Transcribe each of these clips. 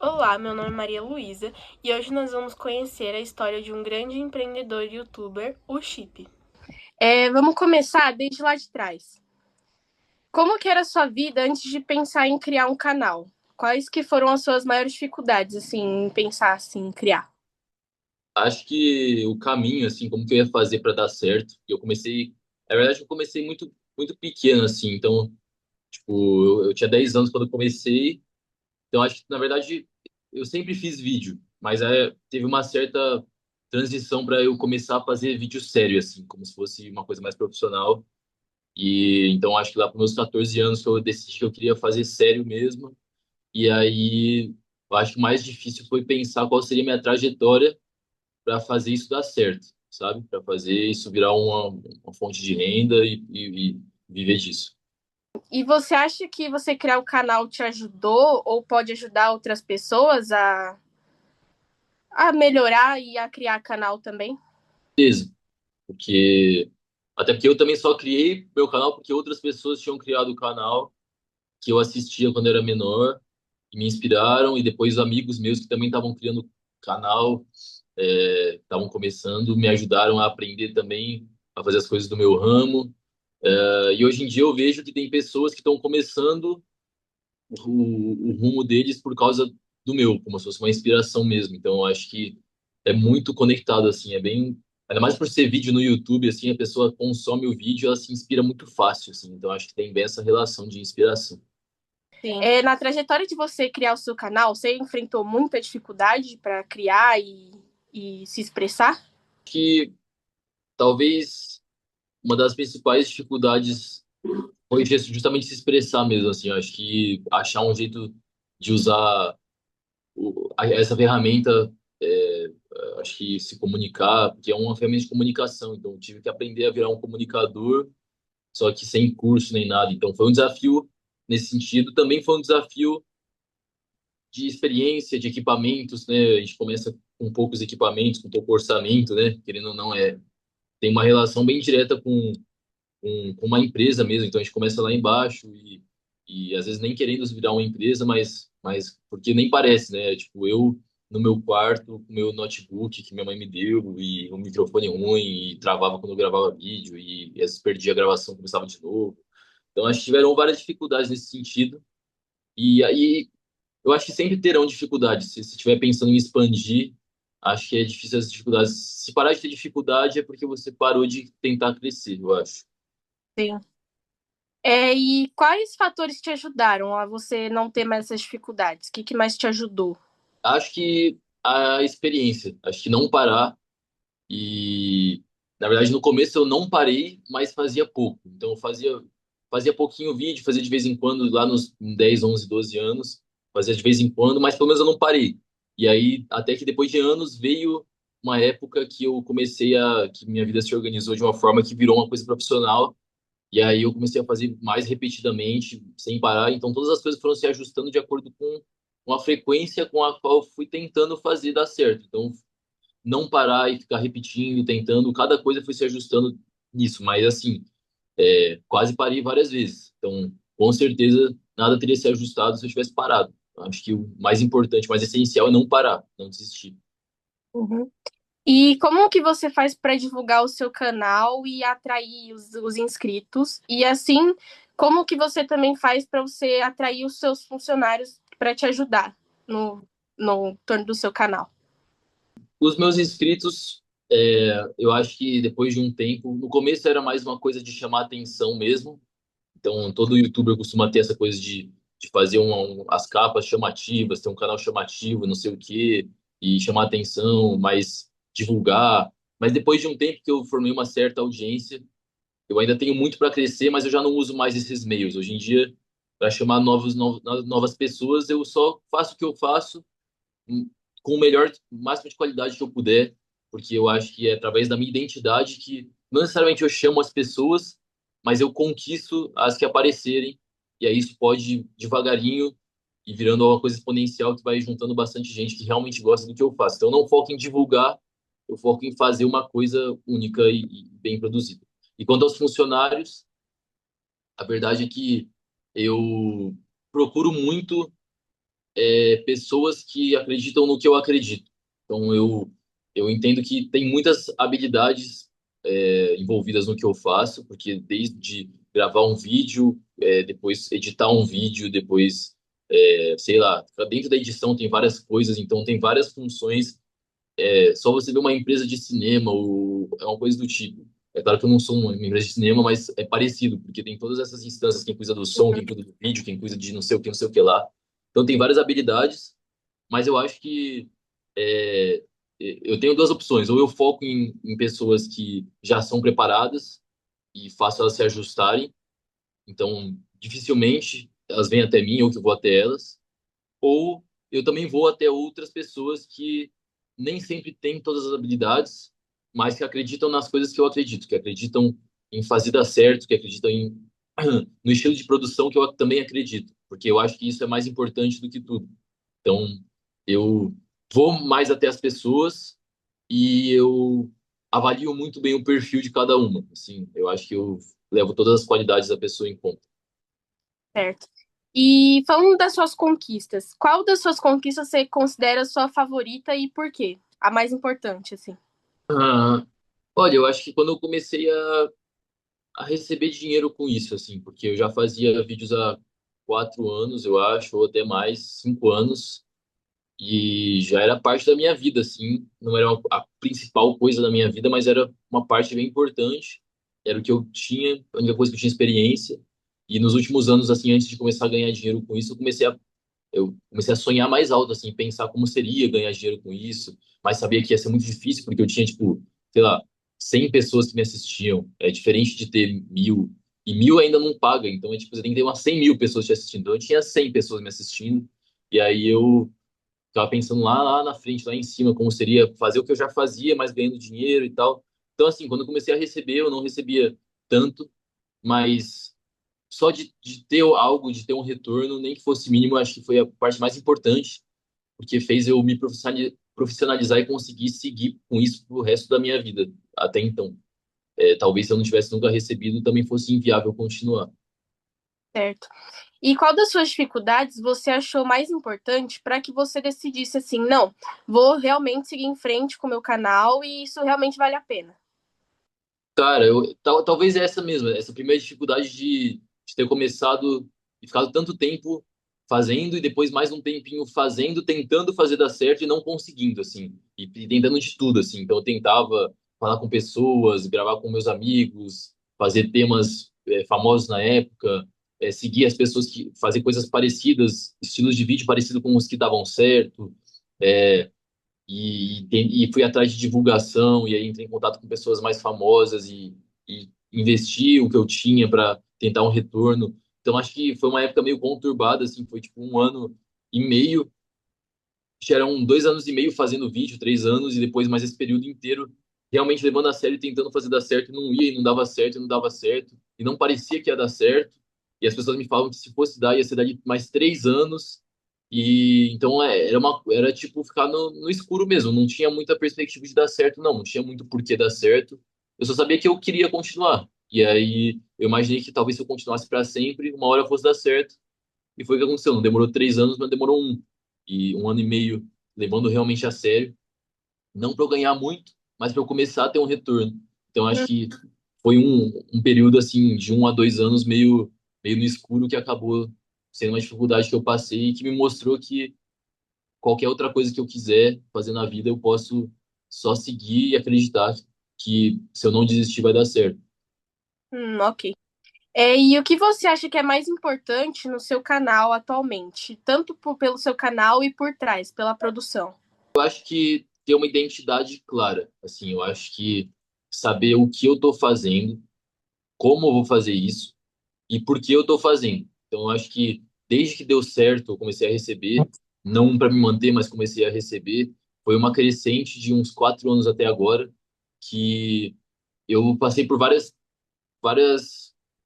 Olá, meu nome é Maria Luísa e hoje nós vamos conhecer a história de um grande empreendedor e youtuber, o Chip. Vamos começar desde lá de trás. Como que era a sua vida antes de pensar em criar um canal? Quais que foram as suas maiores dificuldades, assim, em pensar assim, em criar? Acho que o caminho, assim, como que eu ia fazer para dar certo, eu comecei, na verdade, eu comecei muito pequeno, assim, então, tipo, eu tinha 10 anos quando eu comecei, então acho que, na verdade, eu sempre fiz vídeo, mas teve uma certa transição para eu começar a fazer vídeo sério, assim, como se fosse uma coisa mais profissional, e então acho que lá para meus 14 anos que eu decidi que eu queria fazer sério mesmo, e aí eu acho que o mais difícil foi pensar qual seria a minha trajetória para fazer isso dar certo, sabe? Para fazer isso virar uma fonte de renda e viver disso. E você acha que você criar o canal te ajudou ou pode ajudar outras pessoas a melhorar e a criar canal também? Beleza, porque até porque eu também só criei meu canal porque outras pessoas tinham criado o canal que eu assistia quando eu era menor e me inspiraram, e depois amigos meus que também estavam criando canal, estavam começando, me ajudaram a aprender também a fazer as coisas do meu ramo. E hoje em dia eu vejo que tem pessoas que estão começando o rumo deles por causa do meu, como se fosse uma inspiração mesmo. Então, eu acho que é muito conectado, assim, é bem. Ainda mais por ser vídeo no YouTube, assim, a pessoa consome o vídeo, ela se inspira muito fácil, assim. Então, acho que tem bem essa relação de inspiração. Sim. Na trajetória de você criar o seu canal, você enfrentou muita dificuldade para criar e se expressar? Que talvez uma das principais dificuldades foi justamente se expressar mesmo, assim. Eu acho que achar um jeito de usar essa ferramenta, acho que se comunicar, porque é uma ferramenta de comunicação, então eu tive que aprender a virar um comunicador, só que sem curso nem nada. Então foi um desafio nesse sentido. Também foi um desafio de experiência, de equipamentos, né? A gente começa com poucos equipamentos, com pouco orçamento, né? Querendo ou não, tem uma relação bem direta com uma empresa mesmo. Então a gente começa lá embaixo e às vezes nem querendo virar uma empresa, mas porque nem parece, né? Tipo, eu no meu quarto, com meu notebook que minha mãe me deu e um microfone ruim e travava quando eu gravava vídeo e às vezes perdia a gravação, começava de novo. Então acho que tiveram várias dificuldades nesse sentido. E aí eu acho que sempre terão dificuldades. Se estiver pensando em expandir, acho que é difícil as dificuldades. Se parar de ter dificuldade é porque você parou de tentar crescer, eu acho. Sim. E quais fatores te ajudaram a você não ter mais essas dificuldades? O que, que mais te ajudou? Acho que a experiência, acho que não parar e, na verdade, no começo eu não parei, mas fazia pouco. Então eu fazia pouquinho vídeo, fazia de vez em quando lá nos 10, 11, 12 anos, fazia de vez em quando, mas pelo menos eu não parei. E aí, até que depois de anos veio uma época que eu que minha vida se organizou de uma forma que virou uma coisa profissional. E aí eu comecei a fazer mais repetidamente, sem parar. Então todas as coisas foram se ajustando de acordo com a frequência com a qual eu fui tentando fazer dar certo. Então não parar e ficar repetindo, tentando, cada coisa foi se ajustando nisso. Mas assim, quase parei várias vezes. Então com certeza nada teria se ajustado se eu tivesse parado. Acho que o mais importante, o mais essencial é não parar, não desistir. Uhum. E como que você faz para divulgar o seu canal e atrair os inscritos? E assim, como que você também faz para você atrair os seus funcionários para te ajudar no, no torno do seu canal? Os meus inscritos, eu acho que depois de um tempo, no começo era mais uma coisa de chamar atenção mesmo. Então, todo youtuber costuma ter essa coisa de fazer as capas chamativas, ter um canal chamativo, não sei o quê, e chamar atenção, mas divulgar. Mas depois de um tempo que eu formei uma certa audiência, eu ainda tenho muito para crescer, mas eu já não uso mais esses meios. Hoje em dia, para chamar novas pessoas, eu só faço o que eu faço hum, com o melhor, máximo de qualidade que eu puder, porque eu acho que é através da minha identidade que não necessariamente eu chamo as pessoas, mas eu conquisto as que aparecerem, e aí isso pode ir devagarinho e virando uma coisa exponencial que vai juntando bastante gente que realmente gosta do que eu faço. Então eu não foco em divulgar, eu foco em fazer uma coisa única e bem produzida. E quanto aos funcionários, a verdade é que eu procuro muito pessoas que acreditam no que eu acredito. Então, eu entendo que tem muitas habilidades envolvidas no que eu faço, porque desde gravar um vídeo, depois editar um vídeo, depois, sei lá, dentro da edição tem várias coisas, então tem várias funções. Só você ver uma empresa de cinema ou é uma coisa do tipo. É claro que eu não sou uma empresa de cinema, mas é parecido, porque tem todas essas instâncias, quem cuida do som, quem cuida do vídeo, quem cuida de não sei o que, não sei o que lá. Então tem várias habilidades, mas eu acho que é, eu tenho duas opções. Ou eu foco em pessoas que já são preparadas e faço elas se ajustarem. Então, dificilmente elas vêm até mim ou que eu vou até elas. Ou eu também vou até outras pessoas que nem sempre têm todas as habilidades, mas que acreditam nas coisas que eu acredito, que acreditam em fazer dar certo, que acreditam no estilo de produção que eu também acredito, porque eu acho que isso é mais importante do que tudo. Então, eu vou mais até as pessoas e eu avalio muito bem o perfil de cada uma. Assim, eu acho que eu levo todas as qualidades da pessoa em conta. Certo. E falando das suas conquistas, qual das suas conquistas você considera sua favorita e por quê? A mais importante, assim. Ah, olha, eu acho que quando eu comecei a receber dinheiro com isso, assim, porque eu já fazia vídeos há 4 anos, eu acho, ou até mais, 5 anos, e já era parte da minha vida, assim, não era a principal coisa da minha vida, mas era uma parte bem importante, era o que eu tinha, a única coisa que eu tinha experiência, e nos últimos anos, assim, antes de começar a ganhar dinheiro com isso, eu comecei a sonhar mais alto, assim, pensar como seria ganhar dinheiro com isso, mas sabia que ia ser muito difícil, porque eu tinha, tipo, sei lá, 100 pessoas que me assistiam. É diferente de ter 1.000, e 1.000 ainda não paga, então é tipo, você tem que ter umas 100.000 pessoas te assistindo. Então eu tinha 100 pessoas me assistindo, e aí eu ficava pensando lá na frente, lá em cima, como seria fazer o que eu já fazia, mas ganhando dinheiro e tal. Então, assim, quando eu comecei a receber, eu não recebia tanto, mas só de ter algo, de ter um retorno, nem que fosse mínimo, eu acho que foi a parte mais importante, porque fez eu me profissionalizar e conseguir seguir com isso pro resto da minha vida, até então. Talvez se eu não tivesse nunca recebido, também fosse inviável continuar. Certo. E qual das suas dificuldades você achou mais importante para que você decidisse assim, não, vou realmente seguir em frente com o meu canal e isso realmente vale a pena? Cara, talvez essa mesmo, essa primeira dificuldade de ter começado e ficado tanto tempo fazendo e depois mais um tempinho fazendo, tentando fazer dar certo e não conseguindo, assim, e tentando de tudo, assim. Então eu tentava falar com pessoas, gravar com meus amigos, fazer temas famosos na época, seguir as pessoas que fazer coisas parecidas, estilos de vídeo parecido com os que davam certo. é, e fui atrás de divulgação, e aí entrei em contato com pessoas mais famosas e investi o que eu tinha para tentar um retorno. Então, acho que foi uma época meio conturbada, assim, foi tipo 1 ano e meio, que eram 2 anos e meio fazendo vídeo, 3 anos, e depois mais esse período inteiro realmente levando a sério, e tentando fazer dar certo, e não ia, e não dava certo, e não dava certo, e não parecia que ia dar certo, e as pessoas me falavam que se fosse dar, ia ser dar de mais 3 anos, e então era tipo ficar no escuro mesmo, não tinha muita perspectiva de dar certo, não tinha muito porquê dar certo, eu só sabia que eu queria continuar, e aí eu imaginei que talvez se eu continuasse para sempre, uma hora fosse dar certo, e foi o que aconteceu. Não demorou 3 anos, mas demorou um. E 1 ano e meio levando realmente a sério. Não para eu ganhar muito, mas para eu começar a ter um retorno. Então, acho que foi um período assim de 1 a 2 anos meio no escuro que acabou sendo uma dificuldade que eu passei e que me mostrou que qualquer outra coisa que eu quiser fazer na vida, eu posso só seguir e acreditar que se eu não desistir vai dar certo. Ok. E o que você acha que é mais importante no seu canal atualmente? Tanto pelo seu canal e por trás, pela produção. Eu acho que ter uma identidade clara, assim, eu acho que saber o que eu estou fazendo, como eu vou fazer isso e por que eu estou fazendo. Então, eu acho que desde que deu certo, eu comecei a receber, não para me manter, mas comecei a receber, foi uma crescente de uns 4 anos até agora, que eu passei por várias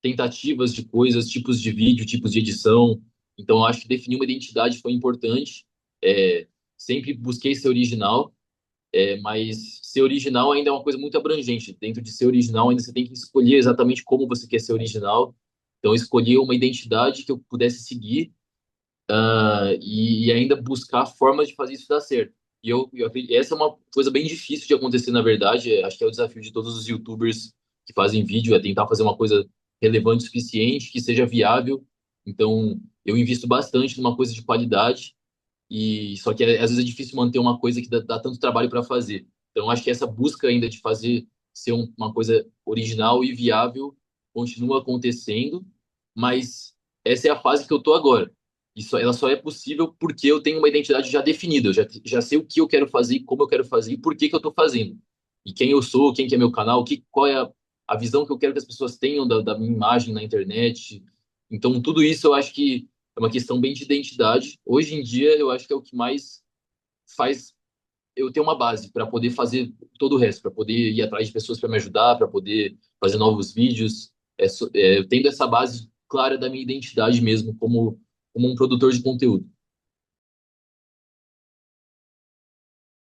tentativas de coisas, tipos de vídeo, tipos de edição. Então, eu acho que definir uma identidade foi importante. Sempre busquei ser original, mas ser original ainda é uma coisa muito abrangente. Dentro de ser original, ainda você tem que escolher exatamente como você quer ser original. Então, eu escolhi uma identidade que eu pudesse seguir e ainda buscar formas de fazer isso dar certo. Essa é uma coisa bem difícil de acontecer, na verdade. Acho que é o desafio de todos os YouTubers que fazem vídeo, é tentar fazer uma coisa relevante o suficiente, que seja viável. Então, eu invisto bastante numa coisa de qualidade, e só que às vezes é difícil manter uma coisa que dá tanto trabalho para fazer. Então, acho que essa busca ainda de fazer ser uma coisa original e viável continua acontecendo, mas essa é a fase que eu tô agora. Ela só é possível porque eu tenho uma identidade já definida. Já sei o que eu quero fazer, como eu quero fazer e por que que eu tô fazendo. E quem eu sou, quem que é meu canal, qual é a visão que eu quero que as pessoas tenham da minha imagem na internet. Então, tudo isso eu acho que é uma questão bem de identidade. Hoje em dia, eu acho que é o que mais faz eu ter uma base para poder fazer todo o resto, para poder ir atrás de pessoas para me ajudar, para poder fazer novos vídeos. Eu tendo essa base clara da minha identidade mesmo como um produtor de conteúdo.